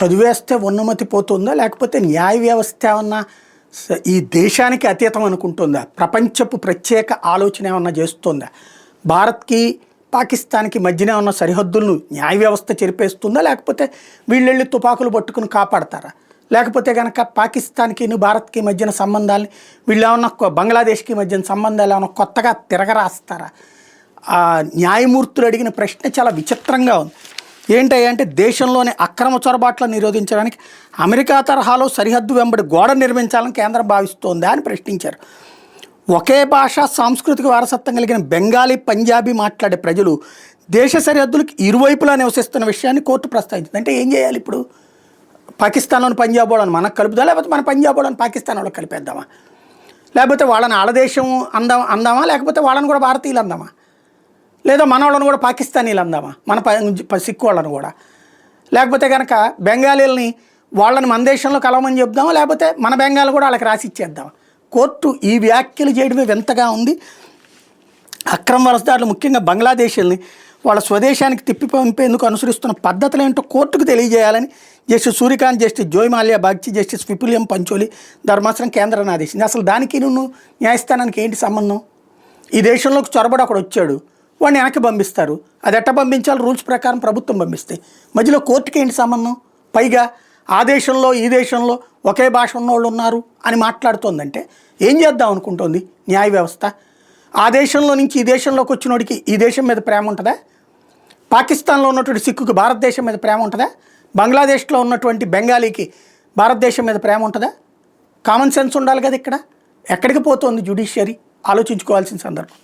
చదివేస్తే ఉన్నమతి పోతుందా, లేకపోతే న్యాయ వ్యవస్థ ఏమన్నా ఈ దేశానికి అతీతం అనుకుంటుందా, ప్రపంచపు ప్రత్యేక ఆలోచన ఏమన్నా చేస్తుందా, భారత్కి పాకిస్తాన్కి మధ్యనే ఉన్న సరిహద్దులను న్యాయ వ్యవస్థ చెరిపేస్తుందా, లేకపోతే వీళ్ళెళ్ళి తుపాకులు పట్టుకుని కాపాడతారా, లేకపోతే కనుక పాకిస్తాన్కి భారత్కి మధ్యన సంబంధాలని వీళ్ళు ఏమన్నా బంగ్లాదేశ్కి మధ్యన సంబంధాలు ఏమన్నా కొత్తగా తిరగరాస్తారా? న్యాయమూర్తులు అడిగిన ప్రశ్న చాలా విచిత్రంగా ఉంది. ఏంటంటే దేశంలోని అక్రమ చొరబాట్లను నిరోధించడానికి అమెరికా తరహాలో సరిహద్దు వెంబడి గోడ నిర్మించాలని కేంద్రం భావిస్తోందా అని ప్రశ్నించారు. ఒకే భాష సాంస్కృతిక వారసత్వం కలిగిన బెంగాలీ పంజాబీ మాట్లాడే ప్రజలు దేశ సరిహద్దులకు ఇరువైపులా నివసిస్తున్న విషయాన్ని కోర్టు ప్రస్తావించింది. అంటే ఏం చేయాలి ఇప్పుడు? పాకిస్తాన్లోని పంజాబ్ వాళ్ళని మనకు కలుపుదా, లేకపోతే మన పంజాబ్ వాళ్ళని పాకిస్తాన్ వాళ్ళకి కలిపేద్దామా, లేకపోతే వాళ్ళని ఆడదేశం అందామా, లేకపోతే వాళ్ళని కూడా భారతీయులు అందామా, లేదా మన వాళ్ళని కూడా పాకిస్తానీలు అందామా, మన సిక్కు వాళ్ళని కూడా, లేకపోతే కనుక బెంగాలీలని వాళ్ళని మన దేశంలో కలవమని చెప్దామా, లేకపోతే మన బెంగాల్ కూడా వాళ్ళకి రాసి ఇచ్చేద్దామా? కోర్టు ఈ వ్యాఖ్యలు చేయడమే వింతగా ఉంది. అక్రమ వలసదారులు ముఖ్యంగా బంగ్లాదేశీల్ని వాళ్ళ స్వదేశానికి తిప్పి పంపేందుకు అనుసరిస్తున్న పద్ధతులు ఏంటో కోర్టుకు తెలియజేయాలని justice Suryakant, justice Joymalya Bagchi, justice Vipul Pancholi ధర్మాసనం కేంద్రాన్ని ఆదేశించింది. అసలు దానికి నువ్వు న్యాయస్థానానికి ఏంటి సంబంధం? ఈ దేశంలోకి చొరబడి అక్కడ వచ్చాడు, వాడిని వెనక్కి పంపిస్తారు. అది ఎట్ట పంపించాలి? రూల్స్ ప్రకారం ప్రభుత్వం పంపిస్తాయి. మధ్యలో కోర్టుకి ఏంటి సంబంధం? పైగా ఆ దేశంలో ఈ దేశంలో ఒకే భాష ఉన్నవాళ్ళు ఉన్నారు అని మాట్లాడుతోందంటే ఏం చేద్దాం అనుకుంటోంది న్యాయ వ్యవస్థ? ఆ దేశంలో నుంచి ఈ దేశంలోకి వచ్చినోడికి ఈ దేశం మీద ప్రేమ ఉంటుందా? పాకిస్తాన్లో ఉన్నటువంటి సిక్కుకి భారతదేశం మీద ప్రేమ ఉంటుందా? బంగ్లాదేశ్లో ఉన్నటువంటి బెంగాలీకి భారతదేశం మీద ప్రేమ ఉంటుందా? కామన్ సెన్స్ ఉండాలి కదా ఇక్కడ. ఎక్కడికి పోతోంది జ్యుడిషియరీ? ఆలోచించుకోవాల్సిన సందర్భం.